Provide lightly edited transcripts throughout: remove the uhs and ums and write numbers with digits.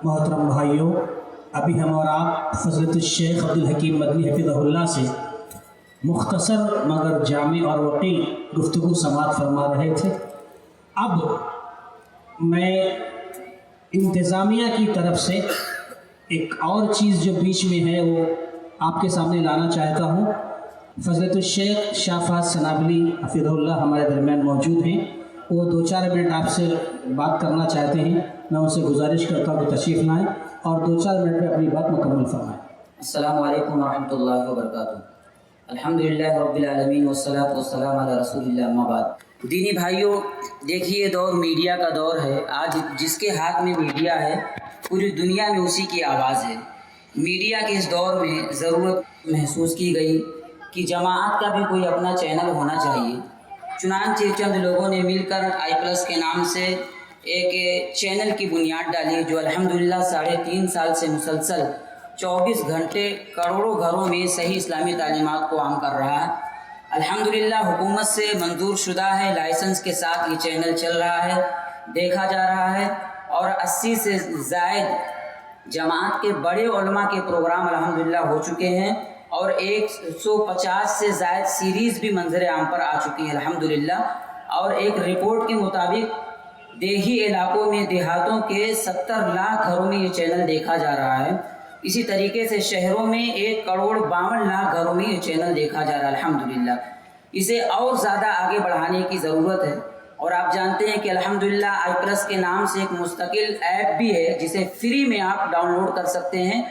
محترم بھائیوں، ابھی ہم اور آپ فضیلت الشیخ عبدالحکیم مدنی حفظہ سے مختصر مگر جامع اور وقی گفتگو سماعت فرما رہے تھے۔ اب میں انتظامیہ کی طرف سے ایک اور چیز جو بیچ میں ہے وہ آپ کے سامنے لانا چاہتا ہوں۔ فضیلت الشیخ شاہ فاضل سنابلی حفظہ اللہ ہمارے درمیان موجود ہیں، وہ 2-4 منٹ آپ سے بات کرنا چاہتے ہیں۔ میں ان سے گزارش کرتا ہوں کہ تشریف لائیں اور 2-4 منٹ میں اپنی بات مکمل فرمائیں۔ السلام علیکم ورحمۃ اللہ وبرکاتہ۔ الحمدللہ رب العالمین والصلاۃ والسلام علی رسول اللہ، اما بعد۔ دینی بھائیوں، دیکھیے دور میڈیا کا دور ہے۔ آج جس کے ہاتھ میں میڈیا ہے پوری دنیا میں اسی کی آواز ہے۔ میڈیا کے اس دور میں ضرورت محسوس کی گئی کہ جماعت کا بھی کوئی اپنا چینل ہونا چاہیے۔ چنانچہ چند لوگوں نے مل کر i+ کے نام سے ایک چینل کی بنیاد ڈالی، جو الحمدللہ 3.5 سال سے مسلسل 24 گھنٹے کروڑوں گھروں میں صحیح اسلامی تعلیمات کو عام کر رہا ہے۔ الحمدللہ حکومت سے منظور شدہ ہے، لائسنس کے ساتھ یہ چینل چل رہا ہے، دیکھا جا رہا ہے، اور 80 سے زائد جماعت کے بڑے علماء کے پروگرام الحمدللہ ہو چکے ہیں، اور 150 سے زائد سیریز بھی منظر عام پر آ چکی ہیں الحمدللہ۔ اور ایک رپورٹ کے مطابق دیہی علاقوں میں دیہاتوں کے 70 لاکھ گھروں میں یہ چینل دیکھا جا رہا ہے۔ اسی طریقے سے شہروں میں 1,52,00,000 گھروں میں یہ چینل دیکھا جا رہا ہے الحمدللہ۔ اسے اور زیادہ آگے بڑھانے کی ضرورت ہے، اور آپ جانتے ہیں کہ الحمدللہ i+ کے نام سے ایک مستقل ایپ بھی ہے جسے فری میں آپ ڈاؤن لوڈ کر سکتے ہیں۔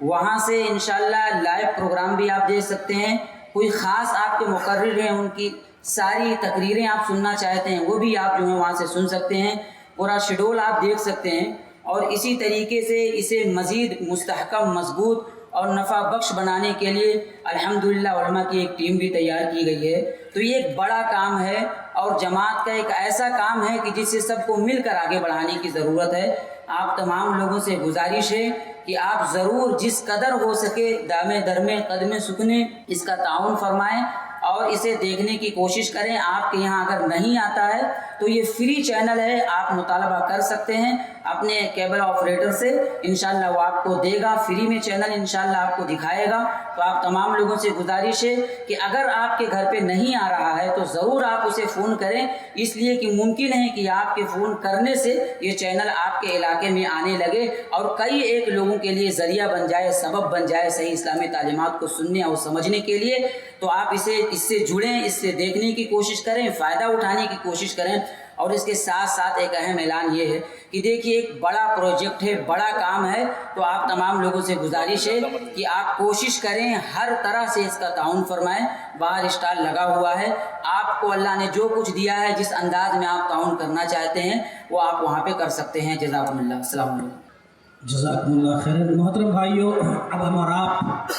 وہاں سے انشاءاللہ لائیو پروگرام بھی آپ دیکھ سکتے ہیں۔ کوئی خاص آپ کے مقرر ہیں، ان کی ساری تقریریں آپ سننا چاہتے ہیں وہ بھی آپ جو ہے وہاں سے سن سکتے ہیں، پورا شیڈول آپ دیکھ سکتے ہیں۔ اور اسی طریقے سے اسے مزید مستحکم، مضبوط اور نفع بخش بنانے کے لیے الحمدللہ علماء کی ایک ٹیم بھی تیار کی گئی ہے۔ تو یہ ایک بڑا کام ہے، اور جماعت کا ایک ایسا کام ہے کہ جسے سب کو مل کر آگے بڑھانے کی ضرورت ہے۔ آپ تمام لوگوں سے گزارش ہے کہ آپ ضرور جس قدر ہو سکے دامے درمے قدمے سکنے اس کا تعاون فرمائیں اور اسے دیکھنے کی کوشش کریں۔ آپ کے یہاں اگر نہیں آتا ہے تو یہ فری چینل ہے، آپ مطالبہ کر سکتے ہیں اپنے کیبل آپریٹر سے، انشاءاللہ وہ آپ کو دے گا فری میں چینل، انشاءاللہ آپ کو دکھائے گا۔ تو آپ تمام لوگوں سے گزارش ہے کہ اگر آپ کے گھر پہ نہیں آ رہا ہے تو ضرور آپ اسے فون کریں، اس لیے کہ ممکن ہے کہ آپ کے فون کرنے سے یہ چینل آپ کے علاقے میں آنے لگے اور کئی ایک لوگوں کے لیے ذریعہ بن جائے، سبب بن جائے صحیح اسلامی تعلیمات کو سننے اور سمجھنے کے لیے۔ تو آپ اس سے جڑیں، اس سے دیکھنے کی کوشش کریں، فائدہ اٹھانے کی کوشش کریں۔ اور اس کے ساتھ ساتھ ایک اہم اعلان یہ ہے کہ دیکھیے ایک بڑا پروجیکٹ ہے، بڑا کام ہے، تو آپ تمام لوگوں سے گزارش ہے کہ آپ کوشش کریں ہر طرح سے اس کا تعاون فرمائیں۔ باہر اسٹال لگا ہوا ہے، آپ کو اللہ نے جو کچھ دیا ہے، جس انداز میں آپ تعاون کرنا چاہتے ہیں وہ آپ وہاں پہ کر سکتے ہیں۔ جزاکم اللہ، السلام علیکم۔ جزاکم اللہ خیر۔ محترم بھائیوں، اب ہم اور آپ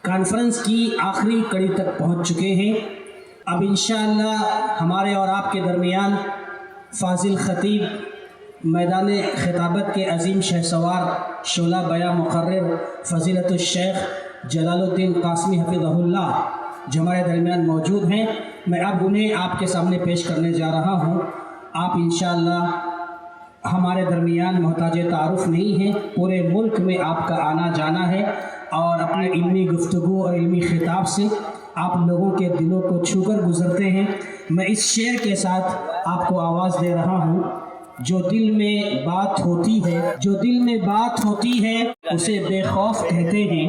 کانفرنس کی آخری کڑی تک پہنچ چکے ہیں۔ اب انشاءاللہ ہمارے اور آپ کے درمیان فاضل خطیب میدان خطابت کے عظیم شہسوار شعلہ بیاں مقرر فضیلت الشیخ جلال الدین قاسمی حفظہ اللہ جو ہمارے درمیان موجود ہیں، میں اب انہیں آپ کے سامنے پیش کرنے جا رہا ہوں۔ آپ انشاءاللہ ہمارے درمیان محتاج تعارف نہیں ہیں، پورے ملک میں آپ کا آنا جانا ہے، اور اپنے علمی گفتگو اور علمی خطاب سے آپ لوگوں کے دلوں کو چھو کر گزرتے ہیں۔ میں اس شعر کے ساتھ آپ کو آواز دے رہا ہوں: جو دل میں بات ہوتی ہے، جو دل میں بات ہوتی ہے اسے بے خوف کہتے ہیں،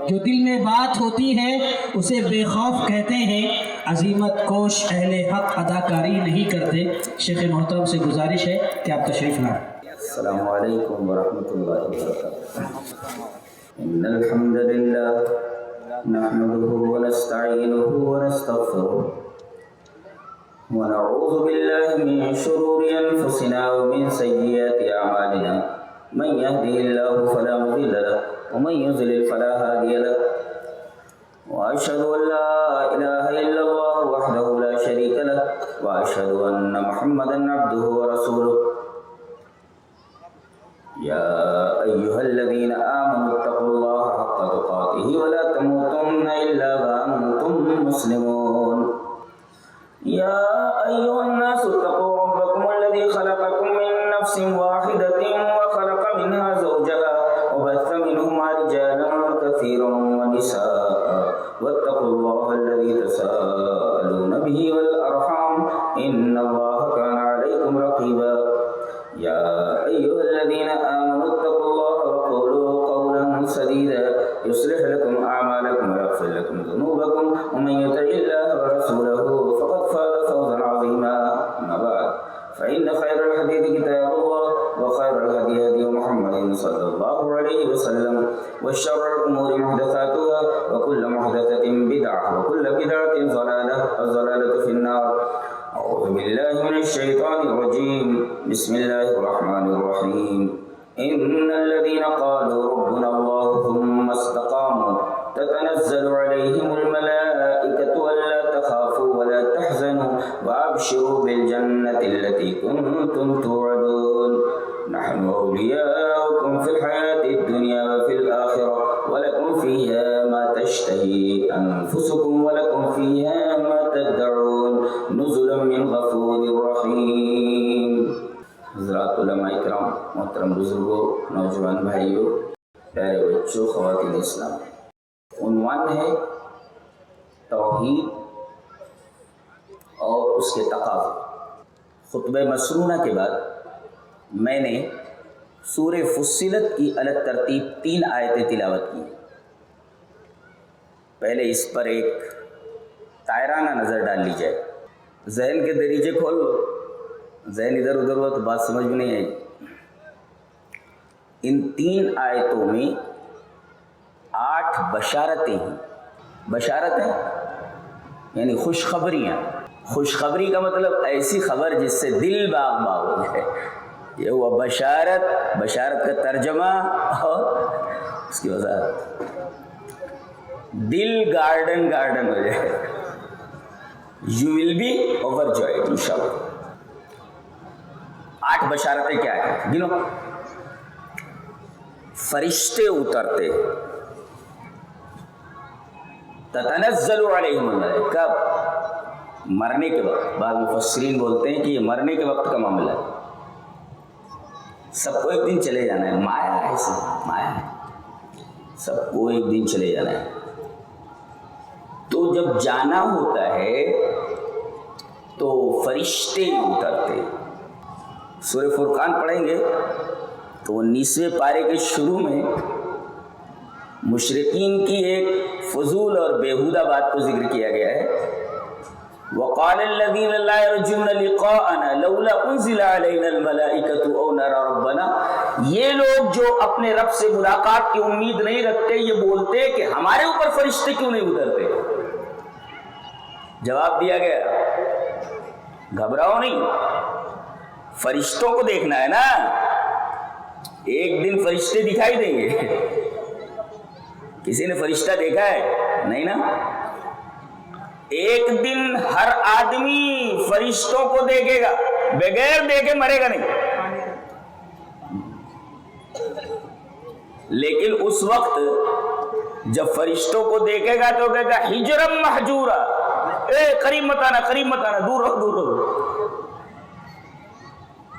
جو دل میں بات ہوتی ہے اسے بے خوف کہتے ہیں، عزیمت کوش اہل حق اداکاری نہیں کرتے۔ شیخ محترم سے گزارش ہے کہ آپ تشریف لائیں۔ السلام علیکم ورحمۃ اللہ وبرکاتہ۔ ان الحمد للہ نحمده ونستعینه ونستغفره ونعوذ باللہ من شرور انفسنا ومن سیئات اعمالنا، من يهده الله فلا مضل له ومن يضلل فلا هادي له، واشهد ان لا اله الا الله وحده لا شريك له، واشهد ان محمدا عبده ورسوله۔ يا أيها الذين آمنوا اتقوا الله حق تقاته ولا تموتن إلا وأنتم مسلمون۔ يا أيها الناس اتقوا ربكم الذي خلقكم من نفس واحدة وخلق منها زوجها الله الذي تساءلون به والأرحام إن الله كان عليكم رقيبا يا أيها الذين آمنوا اتقوا الله وقولوا قولا سديدا يصلح لكم أعمالكم ويغفر لكم ذنوبكم ومن يطع الله ورسوله فقد فاز فوزا عظيما. أما بعد فإن خير الحديث كتاب الله وخير الهدي هدي محمد صلى الله عليه وسلم وشر الأمور محدثاتها وكل محدثة بدعة وكل بدعة ضلالة الضلالة في النار. أعوذ بالله من الشيطان الرجيم. بسم الله الرحمن الرحيم. إن الذين قالوا ربنا الله ثم استقاموا تتنزل عليهم الملائكة ألا تخافوا ولا تحزنوا وأبشروا بالجنة التي كنتم توعدون نحن أولياؤكم في الحياة الدنيا وفي الآخرة ولكم فيها ما تشتهي أنفسكم ولكم فيها ما تدعون نزلا من غفور رحيم. حضرات علماء کرام، محترم بزرگوں، نوجوان بھائیوں، پیارے بچوں، خواتین اسلام، عنوان ہے توحید اور اس کے تقاضے. خطبہ مسنونہ کے بعد میں نے سورہ فصلت کی الگ ترتیب 3 آیتیں تلاوت کی. پہلے اس پر ایک تائرانہ نظر ڈال لی جائے. ذہن کے دریچے کھول لو، ذہن ادھر ادھر ہوا تو بات سمجھ میں نہیں آئی. ان 3 آیتوں میں 8 بشارتیں ہیں. بشارتیں یعنی خوشخبریاں. خوشخبری کا مطلب ایسی خبر جس سے دل باغ باغ ہو جائے. یہ ہوا بشارت. بشارت کا ترجمہ اور اس کی وضاحت. دل گارڈن گارڈن ہو جائے. یو ول بی اوور جوائڈ انشاءاللہ. 8 بشارتیں کیا ہیں گنو. فرشتے اترتے. تتنزل علیہم الملائکہ. مرنے کے وقت. بعض مفسرین بولتے ہیں کہ یہ مرنے کے وقت کا معاملہ ہے. سب کو ایک دن چلے جانا ہے. مایا ہے سب، مایا ہے. سب کو ایک دن چلے جانا ہے. تو جب جانا ہوتا ہے تو فرشتے اترتے. سورہ فرقان پڑھیں گے تو 19ویں پارے کے شروع میں مشرکین کی ایک فضول اور بیہودہ بات کو ذکر کیا گیا ہے. وقال الذين لا يرجون لقاءنا لولا انزل علينا الملائكة او نرى ربنا. یہ لوگ جو اپنے رب سے ملاقات کی امید نہیں رکھتے یہ بولتے کہ ہمارے اوپر فرشتے کیوں نہیں اترتے. جواب دیا گیا گھبراؤ نہیں، فرشتوں کو دیکھنا ہے نا. ایک دن فرشتے دکھائی دیں گے. کسی نے فرشتہ دیکھا ہے؟ نہیں نا. ایک دن ہر آدمی فرشتوں کو دیکھے گا، بغیر دیکھے مرے گا نہیں. لیکن اس وقت جب فرشتوں کو دیکھے گا تو کہے گا ہجرم محجورا. اے قریب مت آنا، قریب مت آنا، دور رہو، دور رہو.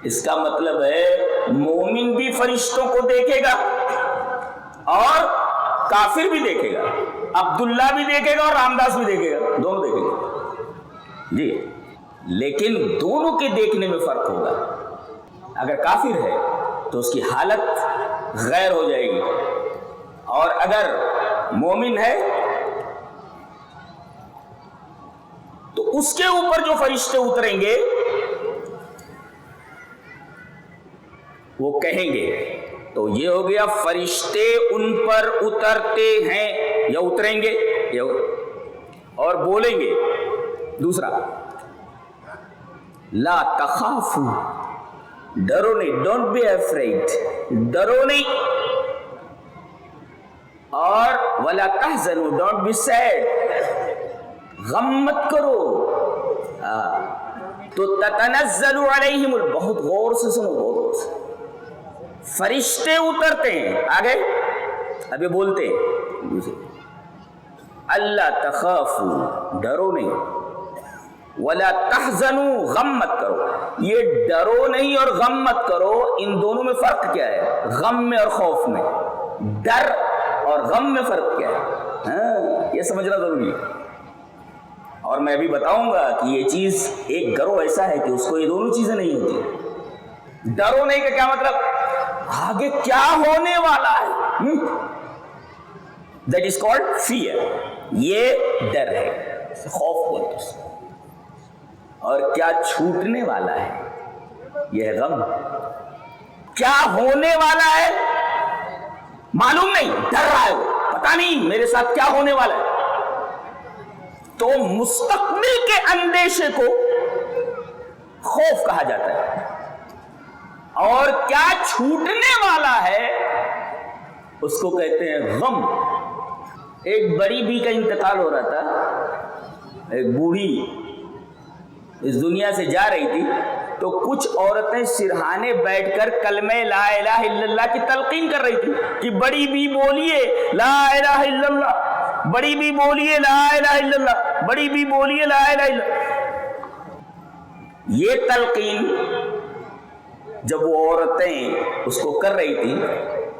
اس کا مطلب ہے مومن بھی فرشتوں کو دیکھے گا اور کافر بھی دیکھے گا. عبداللہ بھی دیکھے گا اور رامداس بھی دیکھے گا. دونوں دیکھیں گے جی. لیکن دونوں کے دیکھنے میں فرق ہوگا. اگر کافر ہے تو اس کی حالت غیر ہو جائے گی، اور اگر مومن ہے تو اس کے اوپر جو فرشتے اتریں گے وہ کہیں گے. تو یہ ہو گیا فرشتے ان پر اترتے ہیں یا اتریں گے اور بولیں گے. دوسرا لا تخافوا، ڈرو نہیں. ڈونٹ بی افریڈ، ڈرو نہیں. اور ولا تحزنوا، ڈونٹ بی سیڈ، غم مت کرو. تو تتنزل علیہم، بہت غور سے سنو، بہت غور سے. فرشتے اترتے ہیں. آگے ابھی بولتے ہیں اللہ تخافوا، ڈرو نہیں. ولا تحزنوا، غم مت کرو. یہ ڈرو نہیں اور غم مت کرو، ان دونوں میں فرق کیا ہے؟ غم میں اور خوف میں. ڈر اور غم میں فرق کیا ہے؟ ہاں یہ سمجھنا ضروری ہے. اور میں بھی بتاؤں گا کہ یہ چیز ایک گروہ ایسا ہے کہ اس کو یہ دونوں چیزیں نہیں ہوتی. ڈرو نہیں کا کیا مطلب؟ آگے کیا ہونے والا ہے. That is called fear. یہ ڈر ہے, خوف بولتے ہیں. اور کیا چھوٹنے والا ہے, یہ ہے غم. کیا ہونے والا ہے معلوم نہیں, ڈر رہا ہے وہ, پتہ نہیں میرے ساتھ کیا ہونے والا ہے. تو مستقبل کے اندیشے کو خوف کہا جاتا ہے. اور کیا چھوٹنے والا ہے اس کو کہتے ہیں غم. ایک بڑی بی کا انتقال ہو رہا تھا, ایک بوڑھی اس دنیا سے جا رہی تھی, تو کچھ عورتیں سرہانے بیٹھ کر کلمہ لا الہ الا اللہ کی تلقین کر رہی تھی کہ بڑی بی بولیے لا الہ الا اللہ, بڑی بی بولیے لا الہ الا اللہ, بڑی بی بولیے لا الہ الا اللہ. یہ تلقین جب وہ عورتیں اس کو کر رہی تھی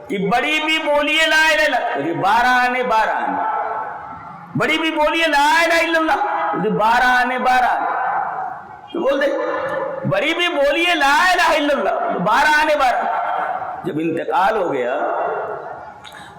کہ بڑی بی بولیے لا الہ الا اللہ, 12 آنے 12 آنے, بڑی بی بولیے لا الہ الا اللہ, 12 آنے 12 آنے. تو بول دے بڑی بھی بولیے لا الہ الا اللہ, 12 آنے 12. جب انتقال ہو گیا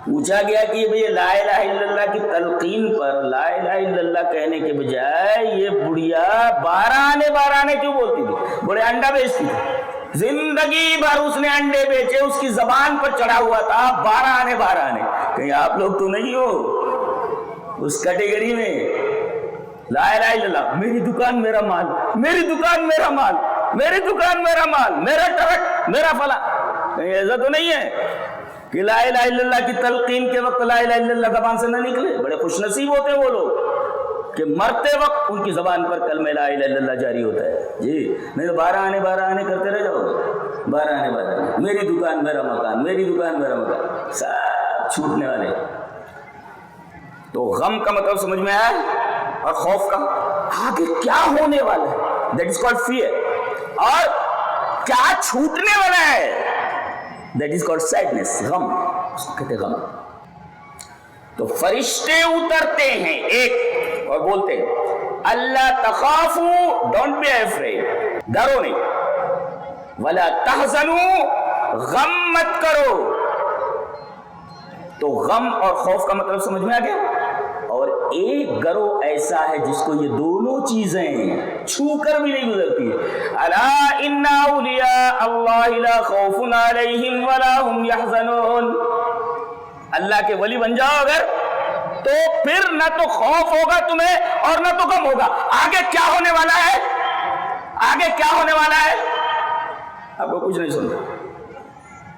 پوچھا گیا کہ بھئی لا الہ الا اللہ کی تلقین پر لا الہ الا اللہ کہنے کے بجائے یہ بڑھیا 12 آنے 12 آنے کیوں بولتی تھی؟ بڑے انڈا بیچتی تھی, زندگی بھر اس نے انڈے بیچے, اس کی زبان پر چڑھا ہوا تھا 12 آنے 12 آنے. کہیں آپ لوگ تو نہیں ہو اس کیٹیگری میں؟ لا الہ الا اللہ, میری دکان میرا مال, میری دکان میرا مال, میری دکان میرا مال, میرا ٹرک میرا فلاں. کہیں ایسا تو نہیں ہے کہ لا الہ الا اللہ کی تلقین کے وقت لا الہ الا اللہ زبان سے نہ نکلے؟ بڑے خوش نصیب ہوتے ہیں وہ لوگ کہ مرتے وقت ان کی زبان پر کلمہ لا الہ الا اللہ جاری ہوتا ہے. جی نہیں تو 12 آنے 12 آنے کرتے رہ جاؤ گے. 12 آنے 12 آنے, میری دکان میرا مکان, میری دکان میرا مکان, سب چھوٹنے والے. تو غم کا مطلب سمجھ میں آیا, اور خوف کا آگے کیا ہونے والا ہے, دیٹ از کالڈ فیئر. اور کیا چھوٹنے والا ہے, دیٹ از کالڈ سیڈنس, غم, اس کو کہتے ہیں غم. تو فرشتے اترتے ہیں ایک اور بولتے ہیں اللہ تخافو, ڈونٹ بی افریڈ, ڈرو نہیں, ولا تحزنو, غم مت کرو. تو غم اور خوف کا مطلب سمجھ میں آ گیا. اور ایک گروہ ایسا ہے جس کو یہ دونوں چیزیں چھو کر بھی نہیں گزرتی ہے. الا ان اولیاء اللہ لا خوف علیہم ولا هم يحزنون. اللہ کے ولی بن جاؤ اگر, تو پھر نہ تو خوف ہوگا تمہیں اور نہ تو غم ہوگا. آگے کیا ہونے والا ہے, آگے کیا ہونے والا ہے, آپ کو کچھ نہیں سنتا.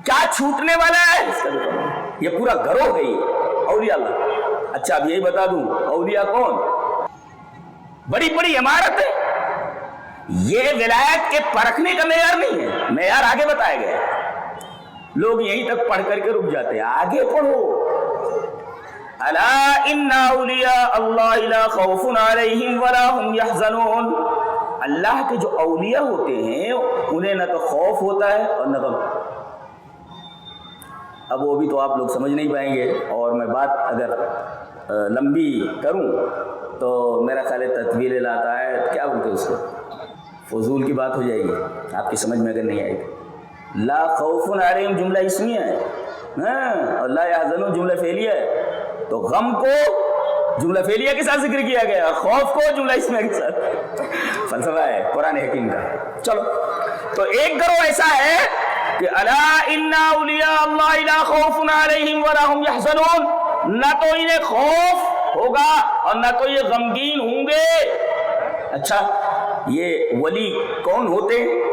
کیا چھوٹنے والا ہے اس کا بھی, یہ پورا گروہ ہے یہ اولیاء اللہ. اچھا اب یہی بتا دوں اولیاء کون؟ بڑی بڑی عمارت ہے. یہ ولایت کے پرکھنے کا معیار نہیں ہے, معیار آگے بتایا گیا ہے. لوگ یہیں تک پڑھ کر کے رک جاتے ہیں, آگے پڑھو. الا ان اولیاء اللہ لا خوف علیہم ولا هم يحزنون. اللہ کے جو اولیاء ہوتے ہیں انہیں نہ تو خوف ہوتا ہے اور نہ غم. اب وہ بھی تو آپ لوگ سمجھ نہیں پائیں گے, اور میں بات اگر لمبی کروں تو میرا خیال ہے تطویل لاتا ہے, کیا بولتے اس کو, فضول کی بات ہو جائے گی آپ کی سمجھ میں اگر نہیں آئے گی. لا خوف علیہم جملہ اسمیہ ہے, اور لا یحزنون جملہ فعلیہ ہے. تو غم کو جملہ فعلیہ کے ساتھ ذکر کیا گیا, خوف کو جملہ اسمیہ کے ساتھ. فلسفہ ہے قرآن حکیم کا. چلو, تو ایک گروہ ایسا ہے کہ الا ان اولیاء اللہ لا خوف علیہم ولا هم يحزنون, نہ تو انہیں خوف ہوگا اور نہ تو یہ غمگین ہوں گے. اچھا یہ ولی کون ہوتے ہیں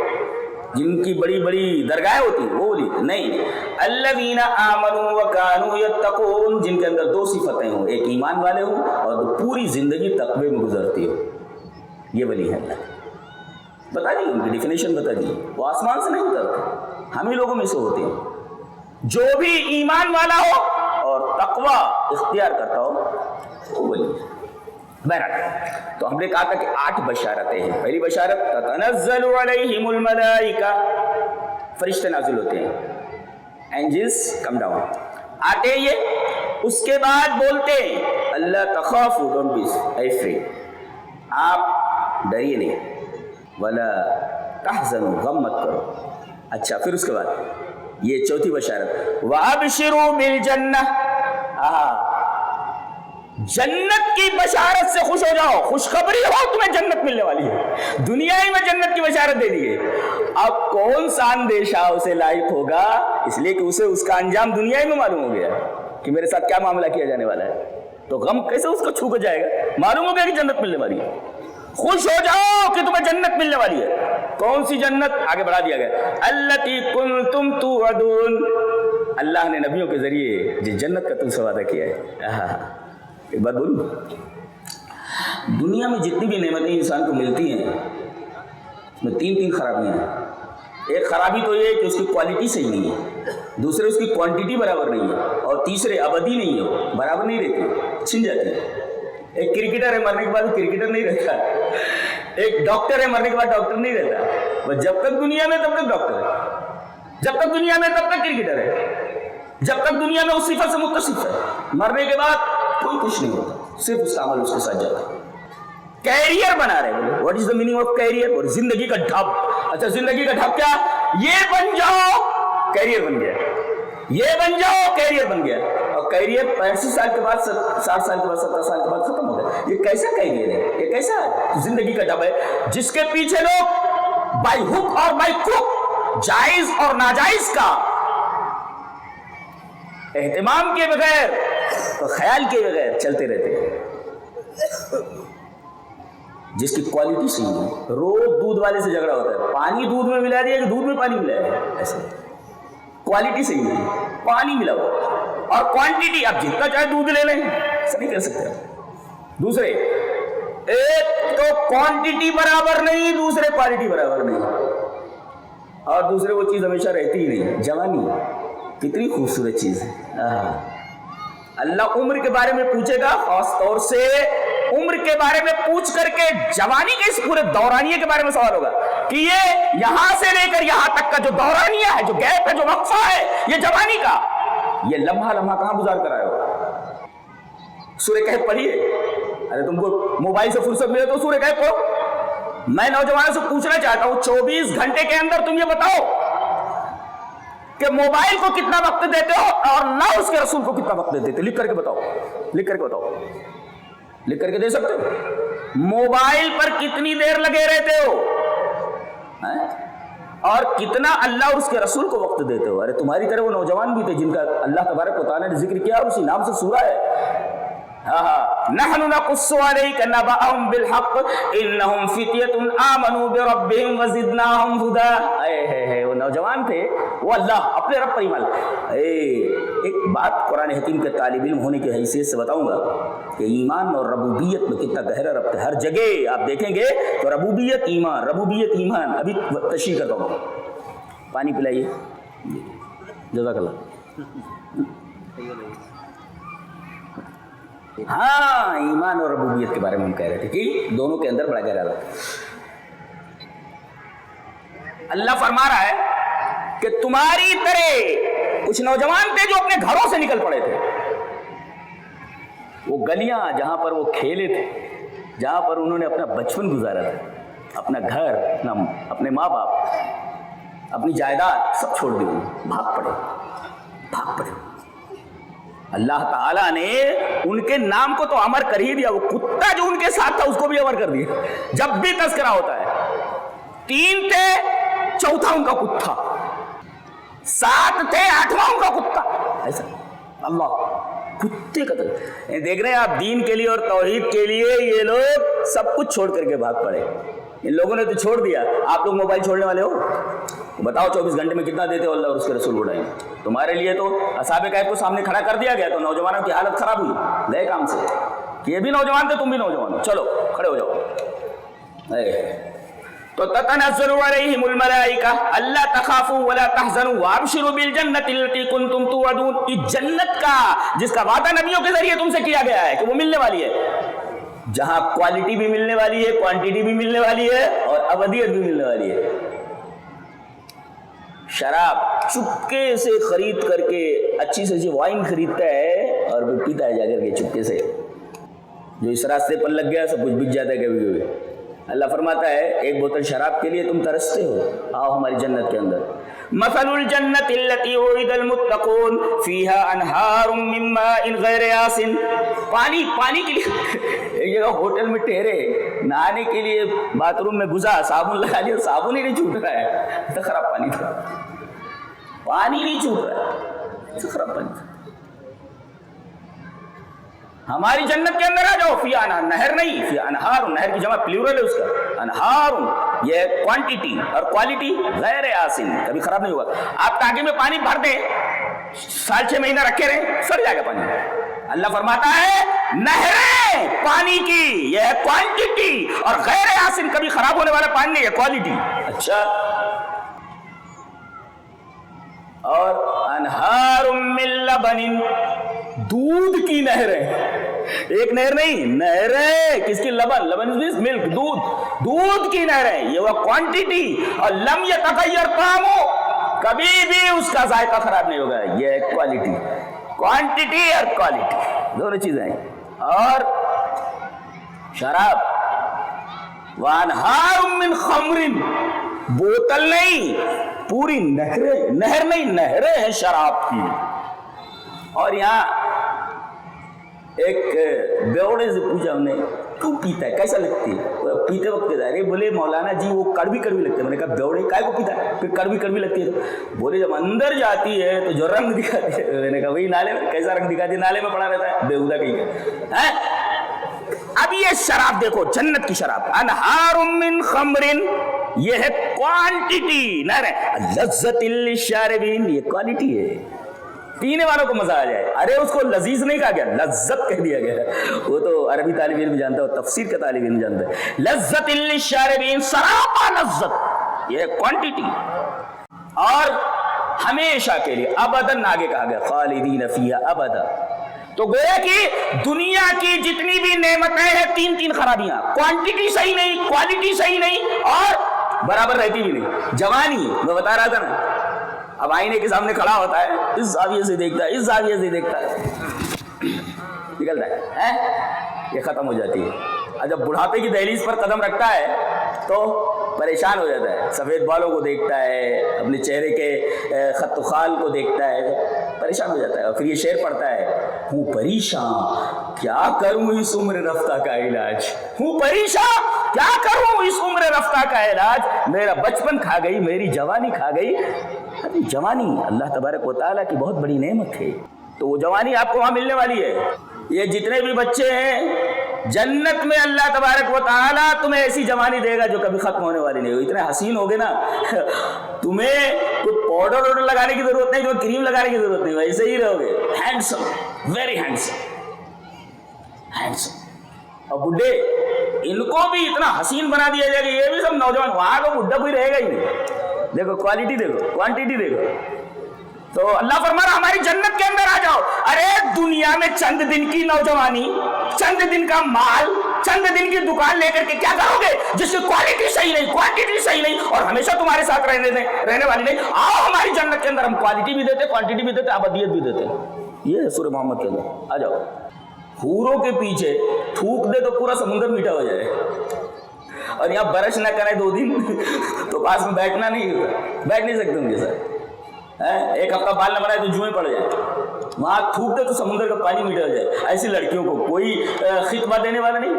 جن کی بڑی بڑی درگاہیں ہوتی ہیں, وہ ولی نہیں. الذین آمنوا وکانوا یتقون, جن کے اندر 2 صفتیں ہوں, ایک ایمان والے ہوں اور پوری زندگی تقوی میں گزرتی ہو, یہ ولی ہے. اللہ بتا دیجیے ان کی ڈیفینیشن بتا دیجیے. وہ آسمان سے نہیں اترتے, ہم ہی لوگوں میں سے ہوتے ہیں. جو بھی ایمان والا ہو اور تقوی اختیار کرتا ہو وہ ولی ہے. بہرحال تو ہم نے کہا تھا کہ 8 بشارتیں ہیں. پہلی بشارت تتنزل علیہم الملائکہ, فرشتے نازل ہوتے ہیں, اینجلز کم ڈاؤن آتے ہیں یہ. اس کے بعد بولتے ہیں اللہ تخافوا, ڈونٹ بی افریڈ, آپ ڈریے نہیں, ولا تحزنوا, غم مت کرو. اچھا پھر اس کے بعد یہ چوتھی بشارت, وابشروا بالجنہ, جنت کی بشارت سے خوش ہو جاؤ, خوشخبری ہو تمہیں جنت ملنے والی ہے, دنیا ہی میں جنت کی بشارت دے دی ہے. اب کون سا اندیشہ اسے لاحق ہوگا, اس لیے کہ اسے اس کا انجام دنیا ہی میں معلوم ہو گیا کہ میرے ساتھ کیا معاملہ کیا جانے والا ہے, تو غم کیسے اس کو چھو کر جائے گا, معلوم ہو گیا کہ جنت ملنے والی ہے. خوش ہو جاؤ کہ تمہیں جنت ملنے والی ہے. کون سی جنت, آگے بڑھا دیا گیا, التی کنتم توعدون, اللہ نے نبیوں کے ذریعے جس جنت کا تم سے وعدہ کیا ہے. ایک بات بولوں, دنیا میں جتنی بھی نعمتیں انسان کو ملتی ہیں اس میں تین خرابیاں ہیں. ایک خرابی تو یہ ہے کہ اس کی کوالٹی صحیح نہیں ہے, دوسرے اس کی کوانٹٹی برابر نہیں ہے, اور تیسرے ابدی نہیں ہے, برابر نہیں رہتی, چھن جاتی ہے. ایک کرکٹر ہے, مرنے کے بعد کرکٹر نہیں رہتا. ایک ڈاکٹر ہے, مرنے کے بعد ڈاکٹر نہیں رہتا. بس جب تک دنیا میں تب تک ڈاکٹر ہے, جب تک دنیا میں تب تک کرکٹر ہے, جب تک دنیا میں اس صفت سے متصف ہے. مرنے کے بعد کوئی کچھ نہیں ہوتا, صرف اس کا عمل اس کے ساتھ جاتا ہے. کیریئر بنا رہے ہیں, what is the meaning of career, اور زندگی کا ڈھب. اچھا زندگی کا ڈھب کیا, یہ بن جاؤ کیریئر بن گیا, یہ بن جاؤ کیریئر بن گیا. اور کیریئر 65 سال کے بعد 60 سال کے بعد 70 سال کے بعد ختم ہو گیا. یہ کیسا کیریئر ہے, یہ کیسا زندگی کا ڈھب ہے جس کے پیچھے لوگ بائی ہک اور بائی کروک, جائز اور ناجائز کا اہتمام کے بغیر, تو خیال کے بغیر چلتے رہتے ہیں. جس کی کوالٹی صحیح ہے, روز دودھ والے سے جھگڑا ہوتا ہے, پانی دودھ میں ملا دیا کہ دودھ میں پانی ملا ہے, ایسے کوالٹی صحیح نہیں, پانی ملا ہوا, اور کوانٹٹی آپ جتنا چاہے دودھ لے لیں, ایسا نہیں کر سکتے. دوسرے, ایک تو کوانٹٹی برابر نہیں, دوسرے کوالٹی برابر نہیں, اور دوسرے وہ چیز ہمیشہ رہتی ہی نہیں. جوانی کتنی خوبصورت چیز ہے. اللہ عمر کے بارے میں پوچھے گا, خاص طور سے عمر کے بارے میں پوچھ کر کے جوانی کے اس پورے دورانیے کے بارے میں سوال ہوگا کہ یہ یہاں سے لے کر یہاں تک کا جو دورانیہ ہے, جو گیپ ہے, جو وقفہ ہے, یہ جوانی کا, یہ لمحہ کہاں گزار کر آئے ہو. سورہ کہف پڑھیے. ارے تم کو موبائل سے فرصت ملے تو سورہ کہف پڑھو. میں نوجوانوں سے پوچھنا چاہتا ہوں, 24 گھنٹے کے اندر تم یہ بتاؤ کہ موبائل کو کتنا وقت دیتے ہو اور اللہ اس کے رسول کو کتنا وقت دیتے. لکھ کر کے بتاؤ, لکھ کر کے بتاؤ, لکھ کر کے دے سکتے ہو. موبائل پر کتنی دیر لگے رہتے ہو, اور کتنا اللہ اور اس کے رسول کو وقت دیتے ہو. ارے تمہاری طرح وہ نوجوان بھی تھے جن کا اللہ تبارک و تعالیٰ نے ذکر کیا, اور اسی نام سے سورہ ہے. نحن نقص عليك نبأهم بالحق انهم فتية آمنوا بربهم وزدناهم هدى. وہ نوجوان تھے, وہ اللہ اپنے رب پر ایمان. ایک بات قرآن حکیم کے طالب علم ہونے کی حیثیت سے بتاؤں گا کہ ایمان اور ربوبیت میں کتنا گہرا ربط ہے. ہر جگہ آپ دیکھیں گے تو ربوبیت ایمان, ربوبیت ایمان. ابھی تشریح کرتا ہوں, پانی پلائیے, جزاک اللہ. ہاں, ایمان اور ربوبیت کے بارے میں ہم کہہ رہے تھے کہ دونوں کے اندر بڑا گہرا رہا ہے. اللہ فرما رہا ہے کہ تمہاری طرح کچھ نوجوان تھے جو اپنے گھروں سے نکل پڑے تھے. وہ گلیاں جہاں پر وہ کھیلے تھے, جہاں پر انہوں نے اپنا بچپن گزارا تھا, اپنا گھر, اپنے ماں باپ, اپنی جائیداد سب چھوڑ دی, بھاگ پڑے. اللہ تعالیٰ نے ان کے نام کو تو امر کر ہی دیا. وہ کتا جو ان کے ساتھ تھا اس کو بھی امر کر دیا. جب بھی تذکرہ ہوتا ہے, 3 تھے, چوتھا ان کا کتا, 7 تھے, 8واں ان کا کتا. ایسا اللہ کتے قتل. دیکھ رہے ہیں آپ, دین کے لیے اور توحید کے لیے یہ لوگ سب کچھ چھوڑ کر کے بھاگ پڑے. ان لوگوں نے تو چھوڑ دیا, آپ لوگ موبائل چھوڑنے والے ہو. بتاؤ 24 گھنٹے میں کتنا دیتے ہو اللہ اور اس کے رسول اڑائیں. تمہارے لیے تو اصحاب کہف کو سامنے کھڑا کر دیا گیا تو نوجوانوں کی حالت خراب ہوئی, گئے کام سے. یہ بھی نوجوان تھے, تم بھی نوجوان ہو, چلو کھڑے ہو جاؤ. تو تتنزل علیہم الملائکہ الا تخافوا ولا تحزنوا وابشروا بالجنۃ التي کنتم توعدون. اس جنت کا جس کا وعدہ نبیوں کے ذریعے تم سے کیا گیا ہے کہ وہ ملنے والی ہے, جہاں کوالٹی بھی ملنے والی ہے, کوانٹٹی بھی ملنے والی ہے, اور ابدیت بھی ملنے والی ہے. شراب چپکے سے خرید کر کے, اچھی سے اچھی وائن خریدتا ہے اور وہ پیتا ہے جا کر کے چپکے سے. جو اس راستے پر لگ گیا سب کچھ بک جاتا ہے کبھی کبھی. اللہ فرماتا ہے ایک بوتل شراب کے لیے تم ترستے ہو, آؤ ہماری جنت کے اندر. مثل الجنت التي وعد المتقون فيها انہار من ماء غیر آسن. پانی کے لیے ایک جگہ ہوٹل میں ٹھہرے, نہانے کے لیے باتھ روم میں گھسا, صابن لگا لیا, صابن ہی نہیں چھوٹ رہا ہے, تو خراب پانی تھا. پانی نہیں چھوٹ رہا ہے, تو خراب پانی تھا. ہماری جنت کے اندر آ جاؤ. فی نہر نہیں, فی انہار, نہر کی جمع پلیورل ہے اس کا, انہار. یہ کوانٹٹی اور کوالٹی غیر آسن, کبھی خراب نہیں ہوگا. آپ ٹانکے میں پانی بھر دیں, 6.5 مہینہ رکھے رہیں, سڑ جائے گا پانی. اللہ فرماتا ہے نہریں پانی کی, یہ ہے کوانٹٹی, اور غیر آسن کبھی خراب ہونے والا پانی نہیں, یہ کوالٹی. اچھا, اور انہار من لبن, دودھ کی نہریں. ایک نہر نہیں, نہریں کس کی؟ لبن. لبن از ملک, دودھ کی نہریں. یہ وہ کوانٹٹی. اور لم یتغیر طعمہ, کبھی بھی اس کا ذائقہ خراب نہیں ہوگا. یہ ہے کوالٹی. کوانٹٹی اور کوالٹی دونوں چیزیں ہیں. اور شراب, وانہار من خمر, بوتل نہیں, پوری نہریں, نہر نہیں, نہریں ہیں شراب کی. اور یہاں ایک بیوڑے سے پوچھا ہم نے کیوں پیتا ہے, کیسا لگتی ہے پیتے وقت؟ ارے بولے مولانا جی وہ کڑوی لگتا ہے. میں نے کہا بیوڑے کائے کو پیتا ہے, پھر کڑوی لگتی ہے. بولے جب اندر جاتی ہے تو جو رنگ دکھاتی ہے. میں نے کہا وہی نالے میں, کیسا رنگ دکھاتی ہے؟ نالے میں پڑا رہتا ہے, بیہودہ کہیں ہے. اب یہ شراب دیکھو, جنت کی شراب, انہار من خمر, یہ ہے کوانٹٹی. لذت للشاربین, یہ کوالٹی ہے, پینے والوں کو مزہ آ جائے. ارے اس کو لذیذ نہیں کہا گیا, لذت کہہ دیا گیا. وہ تو عربی طالب علم جانتا ہے, تفسیر کا طالب علم جانتا ہے. لذت للشاربین, سراپا لذت, یہ کوانٹٹی. اور ہمیشہ کے لیے, ابداً آگے کہا گیا, خالدین فیہا ابدا. تو گویا کہ دنیا کی جتنی بھی نعمتیں ہیں, 3 خرابیاں, کوانٹٹی صحیح نہیں, کوالٹی صحیح نہیں, اور برابر رہتی بھی نہیں. جوانی, میں بتا رہا تھا نا, اب آئینے کے سامنے کھڑا ہوتا ہے, اس زاویے سے دیکھتا ہے, اس زاویے سے دیکھتا ہے, نکلتا ہے, یہ ختم ہو جاتی ہے. اور جب بڑھاپے کی دہلیز پر قدم رکھتا ہے تو پریشان ہو جاتا ہے. سفید بالوں کو دیکھتا ہے, اپنے چہرے کے خط و خال کو دیکھتا ہے, پریشان ہو جاتا ہے. اور پھر یہ شعر پڑھتا ہے, ہوں پریشان کیا کروں اس عمر رفتہ کا علاج, ہوں پریشان کیا کروں اس عمر رفتہ کا علاج. میرا بچپن کھا گئی, میری جوانی کھا گئی. جوانی اللہ تبارک و تعالیٰ کی بہت بڑی نعمت ہے, تو وہ جوانی آپ کو وہاں ملنے والی ہے. یہ جتنے بھی بچے ہیں جنت میں, اللہ تبارک و تعالیٰ تمہیں ایسی جوانی دے گا جو کبھی ختم ہونے والی نہیں ہو. اتنے حسین ہوگے نا, تمہیں کوئی پاؤڈر لگانے کی ضرورت نہیں, کوئی کریم لگانے کی ضرورت نہیں, ویسے ہی رہو گے. Handsome, very handsome, handsome. اور بڈھے, ان کو بھی اتنا حسین بنا دیا جائے گا, یہ بھی سب نوجوان, وہاں کو بڈھا کوئی رہے گا ہی نہیں. دیکھو کوالٹی, دیکھو کوانٹٹی, دیکھو. تو اللہ فرما رہا ہماری جنت کے اندر آ جاؤ. ارے دنیا میں چند دن کی نوجوانی, چند دن کا مال, چند دن کی دکان لے کر کے کیا کرو گے جس کی کوالٹی صحیح نہیں, کوانٹٹی صحیح نہیں, اور ہمیشہ تمہارے ساتھ رہنے والی نہیں. آؤ ہماری جنت کے اندر, ہم کوالٹی بھی دیتے, کوانٹٹی بھی دیتے, ابدیت بھی دیتے. یہ ہے سورہ محمد کے اندر. آ جاؤ. حوروں کے پیچھے تھوک دے تو پورا سمندر میٹھا ہو جائے, اور یہاں برش نہ کرے 2 دن تو پاس میں بیٹھنا نہیں, بیٹھ نہیں سکتے ان کے ساتھ. ایک ہفتہ بال نہ بنائے تو جوئیں پڑ جائے, وہاں تھوک دے تو سمندر کا پانی میٹھا ہو جائے. ایسی لڑکیوں کو کوئی خطبہ دینے والا نہیں,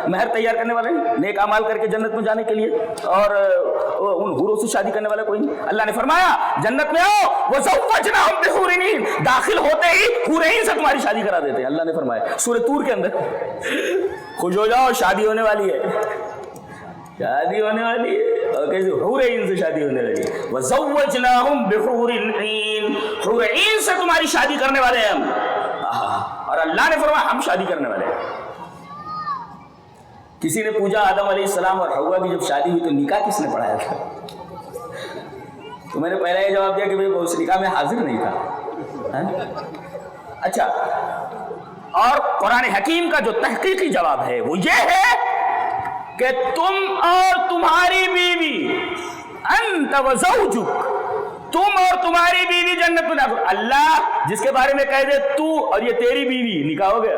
مہر تیار کرنے والا نہیں, نیک اعمال کر کے جنت میں جانے کے لیے, اور ان حوروں سے شادی کرنے والا کوئی نہیں. اللہ نے فرمایا جنت میں آؤ, وزوجناہم بحور عین, داخل ہوتے ہی حور عین سے تمہاری شادی کرا دیتے ہیں. اللہ نے فرمایا سورہ طور کے اندر, خوش ہو جاؤ, شادی ہونے والی ہے, شادی ہونے والی ہے. اور کیسے حور عین سے شادی ہونے والی ہے. وزوجناہم بحور عین, حور عین سے تمہاری شادی کرنے والے ہیں ہم. اور اللہ نے فرمایا ہم شادی کرنے والے ہیں. کسی نے پوچھا آدم علیہ السلام اور حوا کی جب شادی ہوئی تو نکاح کس نے پڑھایا تھا؟ تو میں نے پہلے یہ جواب دیا کہ میں اس نکاح میں حاضر نہیں تھا. اچھا, اور قرآن حکیم کا جو تحقیقی جواب ہے وہ یہ ہے کہ تم اور تمہاری بیوی, انت و زوجک, تم اور تمہاری بیوی جنت میں داخل. اللہ جس کے بارے میں کہہ دے تو اور یہ تیری بیوی, نکاح ہو گیا.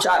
4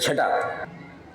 6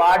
8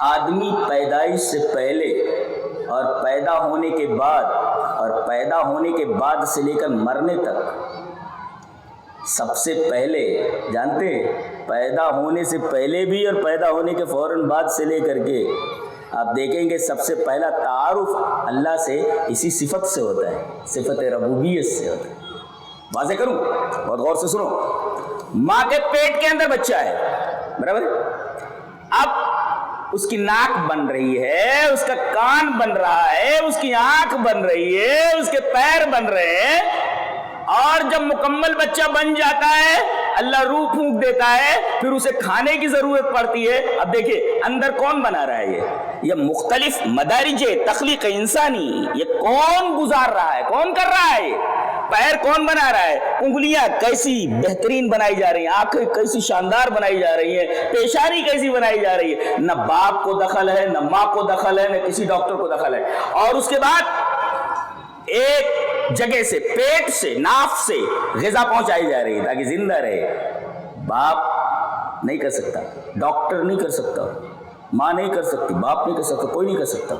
آدمی پیدائش سے پہلے اور پیدا ہونے کے بعد اور پیدا ہونے کے بعد سے لے کر مرنے تک سب سے پہلے جانتے ہیں پیدا ہونے سے پہلے بھی اور پیدا ہونے کے فوراً بعد سے لے کر کے آپ دیکھیں گے سب سے پہلا تعارف اللہ سے اسی صفت سے ہوتا ہے, صفت ربوبیت سے ہوتا ہے. واضح کروں, بہت غور سے سنو. ماں کے پیٹ کے اندر بچہ ہے, برابر ہے, اب اس کی ناک بن رہی ہے, اس کا کان بن رہا ہے, اس کی آنکھ بن رہی ہے, اس کے پیر بن رہے ہیں, اور جب مکمل بچہ بن جاتا ہے اللہ روح پھونک دیتا ہے, پھر اسے کھانے کی ضرورت پڑتی ہے. اب دیکھیں اندر کون بنا رہا ہے, یہ مختلف مدارج تخلیق انسانی, یہ کون گزار رہا ہے, کون کر رہا ہے, پیر کون بنا رہا ہے, انگلیاں کیسی بہترین بنائی جا رہی ہیں, آنکھیں کیسی شاندار بنائی جا رہی ہیں, پیشانی کیسی بنائی جا رہی ہے. نہ باپ کو دخل ہے, نہ ماں کو دخل ہے, نہ کسی ڈاکٹر کو دخل ہے. اور اس کے بعد ایک جگہ سے, پیٹ سے, ناف سے غذا پہنچائی جا رہی ہے تاکہ زندہ رہے. باپ نہیں کر سکتا, ڈاکٹر نہیں کر سکتا, ماں نہیں کر سکتی, باپ نہیں کر سکتا, کوئی نہیں کر سکتا.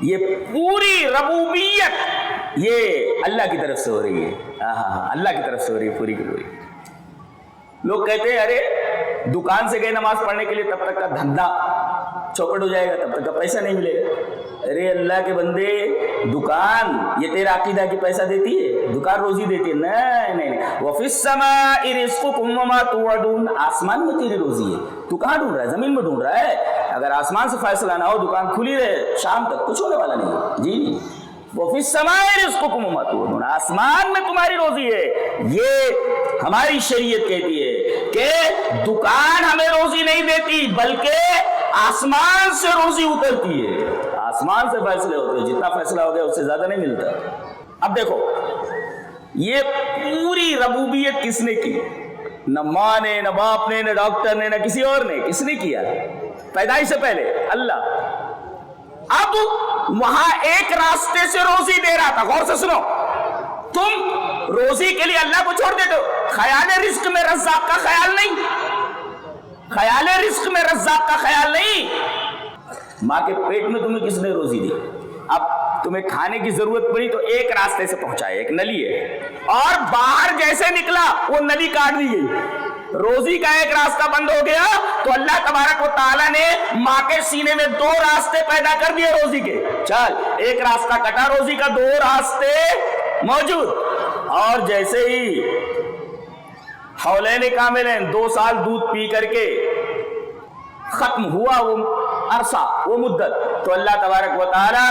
یہ پوری ربوبیت یہ اللہ کی طرف سے ہو رہی ہے. ہاں اللہ کی طرف سے ہو رہی ہے پوری کی پوری. لوگ کہتے ہیں ارے دکان سے گئے نماز پڑھنے کے لیے, تب تک کا دھندا چوپٹ ہو جائے گا, تب تک کا پیسہ نہیں ملے گا. ارے اللہ کے بندے, دکان یہ تیرا عقیدہ کی پیسہ دیتی ہے, دکان روزی دیتی ہے؟ نہیں. وَفِي السَّمَاءِ رِزْقُكُمْ وَمَا تُوعَدُونَ, آسمان میں تیری روزی ہے, تو کہاں ڈھونڈ رہا ہے, زمین میں ڈھونڈ رہا ہے. اگر آسمان سے فیصلہ نہ ہو, دکان کھلی رہے شام تک, کچھ ہونے والا نہیں. جی وَفِي السَّمَاءِ رِزْقُكُمْ وَمَا تُوعَدُونَ, آسمان میں تمہاری روزی ہے. یہ ہماری شریعت کہتی ہے کہ دکان ہمیں روزی نہیں دیتی, بلکہ آسمان سے روزی اترتی ہے, آسمان سے فیصلے ہوتے ہیں, جتنا فیصلہ ہو گیا اس سے زیادہ نہیں ملتا. اب دیکھو یہ پوری ربوبیت کس نے کی, نہ ماں نے, نہ باپ نے, نہ ڈاکٹر نے, نہ کسی اور نے. کس نے کیا پیدائش سے پہلے؟ اللہ. اب وہاں ایک راستے سے روزی دے رہا تھا, غور سے سنو. تم روزی کے لیے اللہ کو چھوڑ دیتے ہو, خیال رزق میں رزاق کا خیال نہیں, خیال رزق میں رزاق کا خیال نہیں. ماں کے پیٹ میں تمہیں کس نے روزی دی؟ اب تمہیں کھانے کی ضرورت پڑی تو ایک راستے سے پہنچایا, ایک نلی ہے, اور باہر جیسے نکلا وہ نلی کاٹ دی گئی, روزی کا ایک راستہ بند ہو گیا. تو اللہ تبارک و تعالیٰ نے ماں کے سینے میں دو راستے پیدا کر دیے روزی کے. چل ایک راستہ کٹا روزی کا, دو راستے موجود. اور جیسے ہی حولین کاملین 2 سال دودھ پی کر کے ختم ہوا وہ عرصہ, وہ مدت, تو اللہ تبارک و تعالیٰ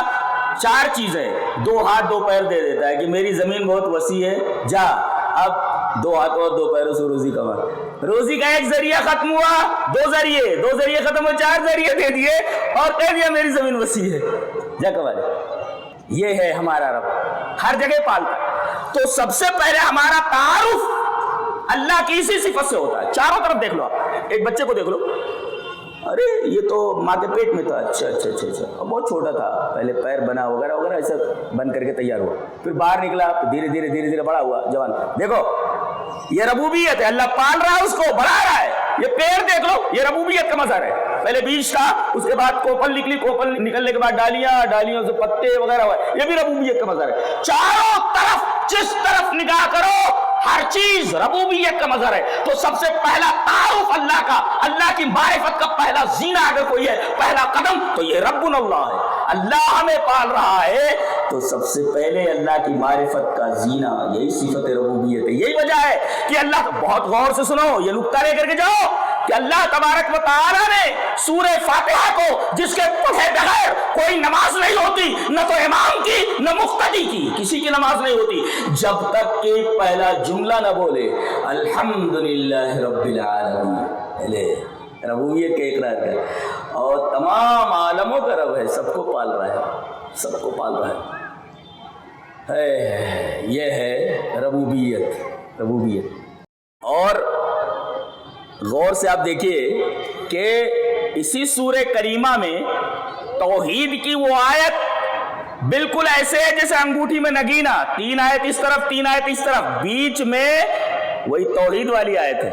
4 چیزیں, 2 ہاتھ 2 پیر دے دیتا ہے کہ میری زمین بہت وسیع ہے, جا اب 2 ہاتھ اور 2 پیروں سے روزی کما. روزی کا ایک ذریعہ ختم ہوا, 2 ذریعے ختم ہوئے, 4 ذریعے دے دیے اور کہہ دیا میری زمین وسیع ہے, جا کما لے. یہ ہے ہمارا رب, ہر جگہ پالتا ہے. تو سب سے پہلے ہمارا تعارف اللہ کی اسی صفت سے ہوتا ہے. چاروں طرف دیکھ لو, آپ ایک بچے کو دیکھ لو, ارے یہ تو ماں کے پیٹ میں تھا, اچھا, بہت چھوٹا تھا, پہلے پیر بنا وغیرہ وغیرہ ایسا بن کر کے تیار ہوا, پھر باہر نکلا, دھیرے دھیرے بڑا ہوا, جوان. دیکھو یہ ربوبیت ہے, اللہ پال رہا ہے اس کو, بڑھا رہا ہے. یہ پیڑ دیکھ لو, یہ ربوبیت کا مظہر ہے. پہلے بیج تھا, اس کے بعد کوپل نکلی, کوپل نکلنے کے بعد ڈالیاں سے پتے وغیرہ ہوئے, یہ بھی ربوبیت کا مظہر ہے. چاروں طرف جس طرف نگاہ کرو ہر چیز ربوبیت کا مظہر ہے. تو سب سے پہلا تعارف اللہ کا, اللہ کی معرفت کا پہلا زینہ اگر کوئی ہے, پہلا قدم, تو یہ ربنا اللہ ہے. اللہ ہمیں پال رہا ہے, تو سب سے پہلے اللہ کی معرفت کا زینہ یہی صفت ربوبیت ہے. یہی وجہ ہے کہ اللہ, بہت غور سے سنو, یہ نقطہ لے کر کے جاؤ, کہ اللہ تبارک و تعالیٰ نے سورہ فاتحہ کو, جس کے پڑھے بغیر کوئی نماز نہیں ہوتی, نہ تو امام کی نہ مقتدی کی, کسی کی نماز نہیں ہوتی, جب تک کہ پہلا جملہ نہ بولے الحمدللہ رب العالمین. ربوبیت کا اقرار ہے, اور تمام عالموں کا رب ہے, سب کو پال رہا ہے, سب کو پال رہا ہے. یہ ہے ربوبیت. اور غور سے آپ دیکھیے کہ اسی سورہ کریمہ میں توحید کی وہ آیت بالکل ایسے ہے جیسے انگوٹھی میں نگینہ, 3 آیت اس طرف 3 آیت اس طرف, بیچ میں وہی توحید والی آیت ہے.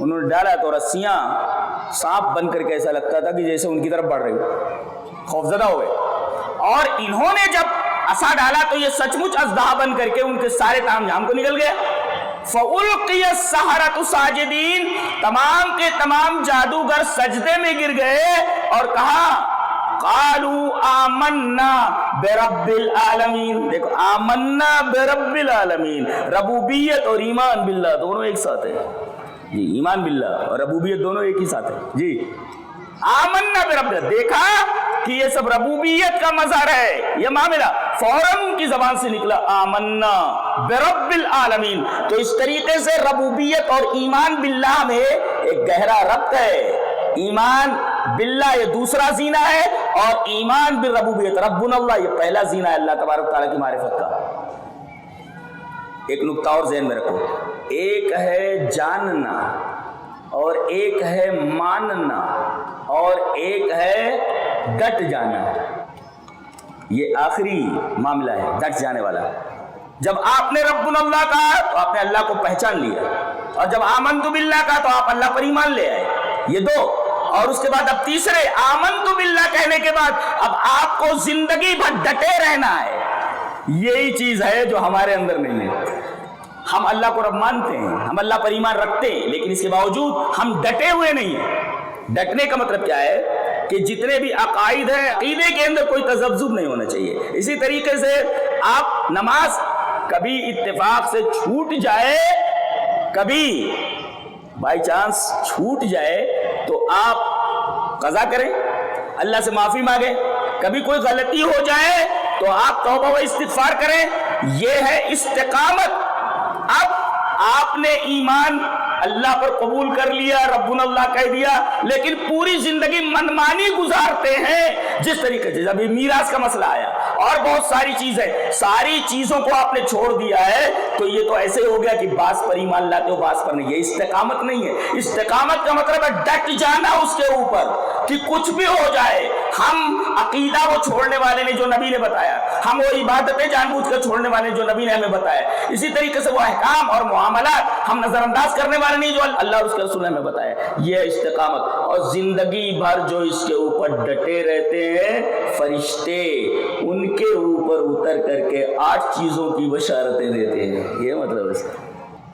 انہوں نے ڈالا تو رسیاں سانپ بن کر کے ایسا لگتا تھا کہ جیسے ان کی طرف بڑھ رہی، خوفزدہ ہوئے. اور انہوں نے جب عصا ڈالا تو یہ سچ مچ اژدہا بن کر کے ان کے سارے تام جھام کو نکل گیا. فَأُلْقِيَ السَّحَرَةُ سَاجِدِينَ، تمام کے تمام جادوگر سجدے میں گر گئے اور کہا قَالُوا آمَنَّا بِرَبِّ الْعَالَمِينَ. دیکھو آمَنَّا بِرَبِّ الْعَالَمِينَ، ربوبیت اور ایمان باللہ دونوں ایک ساتھ ہے جی. ایمان باللہ اور ربوبیت دونوں ایک ہی ساتھ ہے جی. آمنا برب، دیکھا کہ یہ سب ربوبیت کا مظہر ہے یہ معاملہ، فوراً ان کی زبان سے نکلا آمنا برب العالمین. تو اس طریقے سے ربوبیت اور ایمان باللہ میں ایک گہرا ربط ہے. ایمان باللہ یہ دوسرا زینہ ہے اور ایمان بالربوبیت ربنا اللہ یہ پہلا زینہ ہے اللہ تبارک تعالیٰ کی معرفت کا. ایک نقطہ اور ذہن میں رکھو، ایک ہے جاننا اور ایک ہے ماننا اور ایک ہے ڈٹ جانا. یہ آخری معاملہ ہے ڈٹ جانے والا. جب آپ نے ربنا اللہ کہا تو آپ نے اللہ کو پہچان لیا، اور جب آمنت باللہ کہا تو آپ اللہ پر ایمان لے آئے. یہ دو، اور اس کے بعد اب تیسرے آمنت باللہ کہنے کے بعد اب آپ کو زندگی بھر ڈٹے رہنا ہے. یہی چیز ہے جو ہمارے اندر نہیں ہے. ہم اللہ کو رب مانتے ہیں، ہم اللہ پر ایمان رکھتے ہیں، لیکن اس کے باوجود ہم ڈٹے ہوئے نہیں ہیں. ڈٹنے کا مطلب کیا ہے کہ جتنے بھی عقائد ہیں عقیدے کے اندر کوئی تذبذب نہیں ہونا چاہیے. اسی طریقے سے آپ نماز کبھی اتفاق سے چھوٹ جائے، کبھی بائی چانس چھوٹ جائے تو آپ قضا کریں، اللہ سے معافی مانگیں. کبھی کوئی غلطی ہو جائے تو آپ توبہ و استغفار کریں. یہ ہے استقامت. اب آپ نے ایمان اللہ پر قبول کر لیا، ربنا اللہ کہہ دیا، لیکن پوری زندگی منمانی گزارتے ہیں. جس طریقے سے ابھی میراث کا مسئلہ آیا اور بہت ساری چیزیں، ساری چیزوں کو آپ نے چھوڑ دیا ہے تو یہ تو ایسے ہو گیا کہ بعض پر ایمان لاتے ہو بعض پر نہیں. یہ استقامت نہیں ہے. استقامت کا مطلب ہے ڈٹ جانا اس کے اوپر کہ کچھ بھی ہو جائے. ہم عقیدہ وہ چھوڑنے والے نے جو نبی نے بتایا، ہم وہ عبادتیں جان بوجھ کر چھوڑنے والے جو نبی نے ہمیں بتایا. اسی طریقے سے وہ احکام اور معاملات ہم نظر انداز کرنے والے نہیں جو اللہ اور اس کے رسول نے ہمیں بتایا. یہ استقامت. اور زندگی بھر جو اس کے اوپر ڈٹے رہتے ہیں فرشتے ان کے اوپر اتر کر کے 8 چیزوں کی بشارتیں دیتے ہیں. یہ مطلب اس کا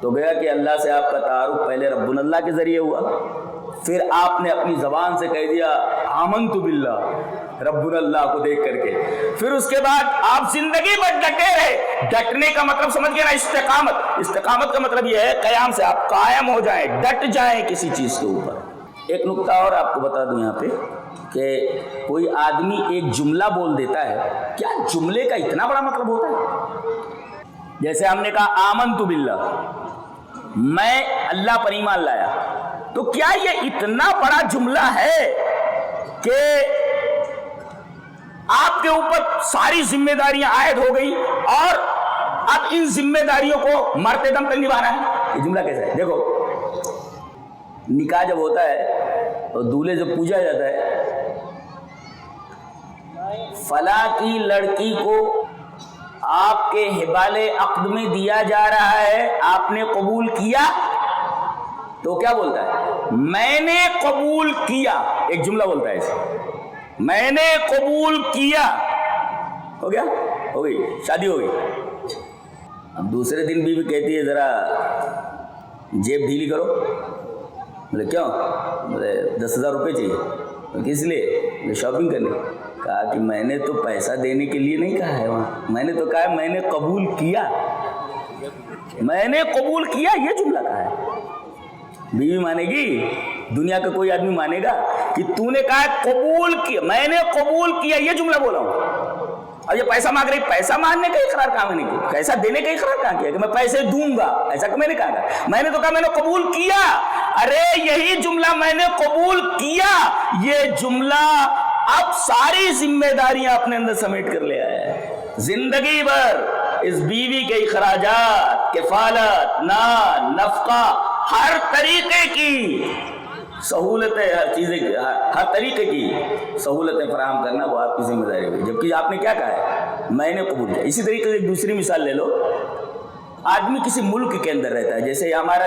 تو گیا کہ اللہ سے آپ کا تعارف پہلے ربنا اللہ کے ذریعے ہوا، پھر آپ نے اپنی زبان سے کہہ دیا آمنت باللہ ربنا اللہ کو دیکھ کر کے، پھر اس کے بعد آپ زندگی بھر ڈٹے رہے. ڈٹنے کا مطلب سمجھ گئے نا استقامت. استقامت کا مطلب یہ ہے قیام سے آپ قائم ہو جائیں، ڈٹ جائیں کسی چیز کے اوپر. ایک نقطہ اور آپ کو بتا دوں یہاں پہ کہ کوئی آدمی ایک جملہ بول دیتا ہے، کیا جملے کا اتنا بڑا مطلب ہوتا ہے؟ جیسے ہم نے کہا آمنت باللہ، میں اللہ پر ایمان لایا، تو کیا یہ اتنا بڑا جملہ ہے کہ آپ کے اوپر ساری ذمہ داریاں عائد ہو گئی اور اب ان ذمہ داریوں کو مرتے دم تک نبھانا ہے؟ یہ جملہ کیسا ہے؟ دیکھو نکاح جب ہوتا ہے اور دولہے جب پوجا جاتا ہے، فلاں کی لڑکی کو آپ کے حبال عقد میں دیا جا رہا ہے، آپ نے قبول کیا، تو کیا بولتا ہے؟ میں نے قبول کیا. ایک جملہ بولتا ہے اسے، میں نے قبول کیا. ہو گیا، ہو گئی، شادی ہو گئی. اب دوسرے دن بھی کہتی ہے ذرا جیب ڈھیلی کرو. بولے کیوں؟ بولے 10,000 روپے چاہیے. کس لیے؟ بولے شاپنگ کرنے. کہا کہ میں نے تو پیسہ دینے کے لیے نہیں کہا ہے وہاں، میں نے تو کہا ہے میں نے قبول کیا. میں نے قبول کیا یہ جملہ کہا ہے. بیوی مانے گی؟ دنیا کا کوئی آدمی مانے گا کہ تو نے کہا قبول کیا، میں نے قبول کیا یہ جملہ بولا ہوں؟ اور یہ پیسہ مانگ رہی، پیسہ مانگنے کا اقرار کہاں میں نے کیا؟ پیسہ دینے کا اقرار کہاں کیا کہ میں پیسے دوں گا؟ ایسا کہ میں نے کہا تھا، میں نے تو کہا میں نے قبول کیا. ارے یہی جملہ میں نے قبول کیا، یہ جملہ اب ساری ذمہ داریاں اپنے اندر سمیٹ کر لے آیا ہے. زندگی بھر اس بیوی کے اخراجات، کفالت، نان، نفقہ، ہر طریقے کی سہولتیں، ہر چیزیں کی، ہر طریقے کی سہولتیں فراہم کرنا وہ آپ کی ذمہ داری ہوگی. جبکہ آپ نے کیا کہا ہے؟ میں نے قبول کیا. اسی طریقے سے ایک دوسری مثال لے لو. آدمی کسی ملک کے اندر رہتا ہے، جیسے ہمارا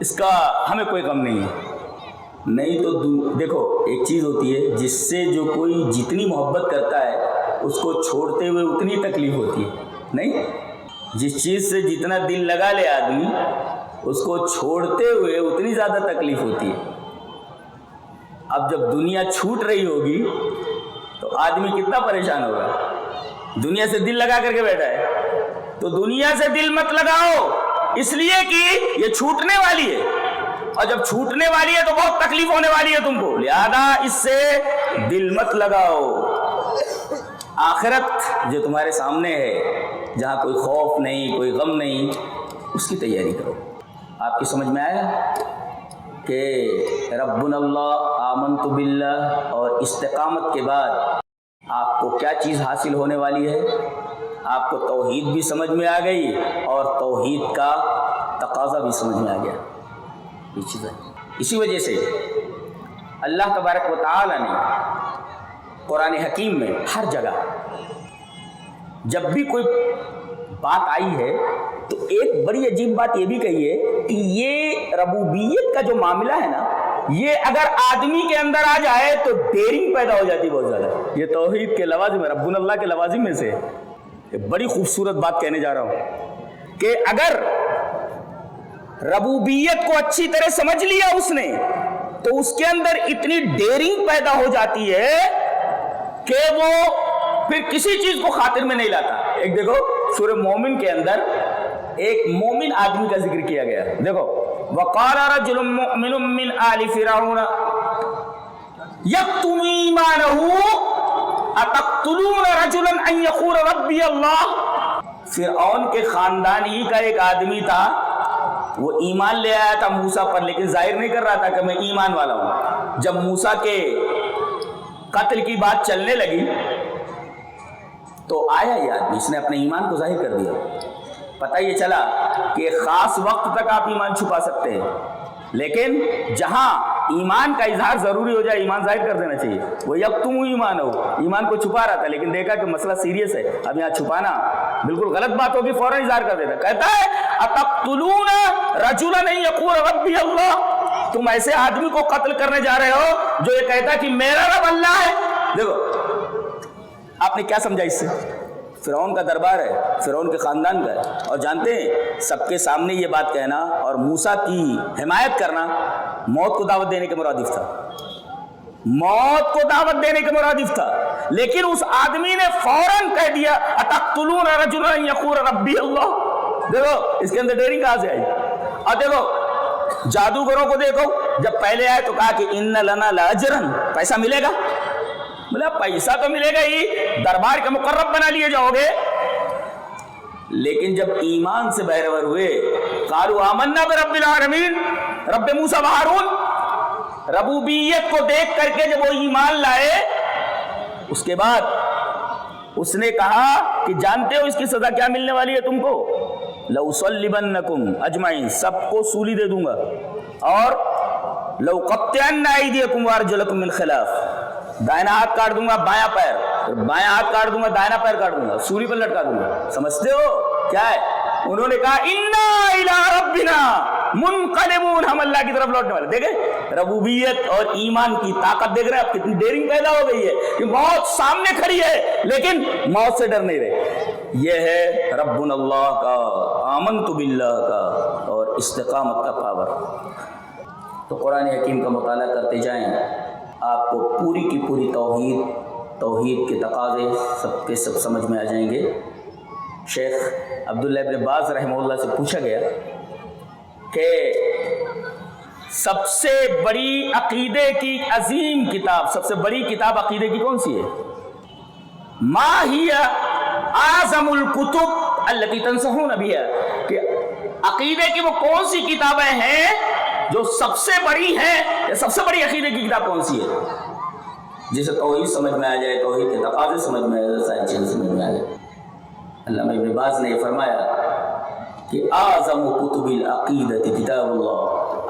اس کا ہمیں کوئی غم نہیں ہے. نہیں تو دیکھو ایک چیز ہوتی ہے جس سے جو کوئی جتنی محبت کرتا ہے اس کو چھوڑتے ہوئے اتنی تکلیف ہوتی ہے. نہیں, جس چیز سے جتنا دل لگا لے آدمی اس کو چھوڑتے ہوئے اتنی زیادہ تکلیف ہوتی ہے. اب جب دنیا چھوٹ رہی ہوگی تو آدمی کتنا پریشان ہوگا. دنیا سے دل لگا کر کے بیٹھا ہے تو دنیا سے دل مت لگاؤ, اس لیے کہ یہ چھوٹنے والی ہے, اور جب چھوٹنے والی ہے تو بہت تکلیف ہونے والی ہے تم کو, لہذا اس سے دل مت لگاؤ. آخرت جو تمہارے سامنے ہے, جہاں کوئی خوف نہیں, کوئی غم نہیں, اس کی تیاری کرو. آپ کی سمجھ میں آیا کہ ربنا اللہ, آمنت باللہ اور استقامت کے بعد آپ کو کیا چیز حاصل ہونے والی ہے؟ آپ کو توحید بھی سمجھ میں آ گئی اور توحید کا تقاضا بھی سمجھ میں آ گیا. یہ چیز ہے. اسی وجہ سے اللہ تبارک و تعالی نے قرآن حکیم میں ہر جگہ جب بھی کوئی بات آئی ہے تو ایک بڑی عجیب بات یہ بھی کہی ہے کہ یہ ربوبیت کا جو معاملہ ہے نا, یہ اگر آدمی کے اندر آ جائے تو ڈیرنگ پیدا ہو جاتی بہت زیادہ. یہ توحید کے لوازم, ربنا اللہ کے لوازم میں سے ایک بڑی خوبصورت بات کہنے جا رہا ہوں کہ اگر ربوبیت کو اچھی طرح سمجھ لیا اس نے تو اس کے اندر اتنی ڈیرنگ پیدا ہو جاتی ہے کہ وہ پھر کسی چیز کو خاطر میں نہیں لاتا. ایک دیکھو سورہ مومن کے اندر ایک مومن آدمی کا ذکر کیا گیا. دیکھو وقال رجل مؤمن من آل فرعون یکتم ایمانہ اتقتلون رجلا ان یقول ربی اللہ. فرعون کے خاندان ہی کا ایک آدمی تھا, وہ ایمان لے آیا تھا موسیٰ پر, لیکن ظاہر نہیں کر رہا تھا کہ میں ایمان والا ہوں. جب موسیٰ کے قتل کی بات چلنے لگی تو آیا یہ آدمی, اس نے اپنے ایمان کو ظاہر کر دیا. پتہ یہ چلا کہ ایک خاص وقت تک آپ ایمان چھپا سکتے ہیں, لیکن جہاں ایمان کا اظہار ضروری ہو جائے ایمان ظاہر کر دینا چاہیے. وہ یکتم ایمان ہو, ایمان کو چھپا رہا تھا لیکن دیکھا کہ مسئلہ سیریس ہے, اب یہاں چھپانا بالکل غلط بات ہوگی, فوراً اظہار کر دیتا. کہتا ہے اتقتلون رجلا ان یقول ربی اللہ, تم ایسے آدمی کو قتل کرنے جا رہے ہو جو یہ کہتا کہ میرا رب اللہ ہے. دیکھو آپ نے کیا سمجھا اس سے؟ فرعون کا دربار ہے, فرعون کے خاندان کا ہے, اور جانتے ہیں سب کے سامنے یہ بات کہنا اور موسیٰ کی حمایت کرنا موت کو دعوت دینے کے مرادف تھا, موت کو دعوت دینے کے مرادف تھا. لیکن اس آدمی نے فوراً کہہ دیا اتقتلون رجلا ان یقول ربی اللہ. دیکھو اس کے اندر ڈیرنگ کہاں سے آئی. اور دیکھو جادوگروں کو دیکھو, جب پہلے آئے تو کہا کہ ان لنا لاجرن, پیسہ ملے گا. بولا پیسہ تو ملے گا ہی, دربار کے مقرب بنا لیے جاؤ گے. لیکن جب ایمان سے بہرور ہوئے قالوا آمنا برب العالمین, رب موسیٰ و ہارون, ربوبیت کو دیکھ کر کے جب وہ ایمان لائے اس کے بعد اس نے کہا کہ جانتے ہو اس کی سزا کیا ملنے والی ہے تم کو؟ لَأُصَلِّبَنَّكُمْ اجمعین, سب کو سولی دے دوں گا, اور لَأُقَطِّعَنَّ أَيْدِيَكُمْ وَأَرْجُلَكُمْ مِنْ خِلَافٍ, دائنا ہاتھ کاٹ دوں گا بایاں پیر, بایاں ہاتھ کاٹ دوں گا دائنا پیر کاٹ دوں گا, سولی پر لٹکا دوں گا. سمجھتے ہو کیا ہے؟ انہوں نے کہا اِنَّا إِلَىٰ رَبِّنَا مُنْقَلِبُونَ, ہم اللہ کی طرف لوٹنے والے. دیکھیں ربوبیت اور ایمان کی طاقت دیکھ رہے ہیں, اب کتنی ڈیرنگ پیدا ہو گئی ہے کہ موت سامنے کھڑی ہے لیکن موت سے ڈر نہیں رہے. یہ ہے ربنا اللہ کا, آمنت باللہ کا اور استقامت کا پاور. تو قرآن حکیم کا مطالعہ کرتے جائیں, آپ کو پوری کی پوری توحید کے تقاضے سب کے سب سمجھ میں آ جائیں گے. شیخ عبداللہ ابن باز رحمہ اللہ سے پوچھا گیا کہ سب سے بڑی عقیدے کی عظیم کتاب, سب سے بڑی کتاب عقیدے کی کون سی ہے؟ ما ہی اعظم الکتب التی تنصحون بہا, کہ عقیدے کی وہ کون سی کتابیں ہیں جو سب سے بڑی ہیں, یا سب سے بڑی عقیدے کی کتاب کون سی ہے جسے توحید سمجھ میں آ جائے, توحید کے تقاضے سمجھ میں آ جائے, ساری چیزیں سمجھ میں آ جائے. علامہ ابن باز نے یہ فرمایا کہ اعظم کتب العقیدۃ کتاب اللہ,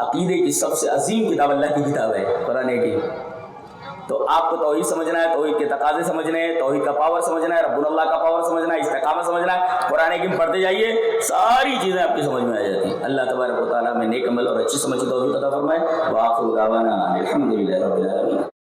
عقیدے کی سب سے عظیم کتاب اللہ کی کتاب ہے قرآن حکیم. تو آپ کو توحید سمجھنا ہے، توحید کے تقاضے سمجھنے ہیں، توحید کا پاور سمجھنا ہے، رب اللہ کا پاور سمجھنا ہے، استقامت سمجھنا ہے، قرآن حکیم پڑھتے جائیے، ساری چیزیں آپ کی سمجھ میں آ جاتی ہیں۔ اللہ تبارک و تعالیٰ میں نیک عمل اور اچھی سمجھ کی توفیق عطا فرمائے۔ وآخر دعوانا الحمدللہ رب العالمین۔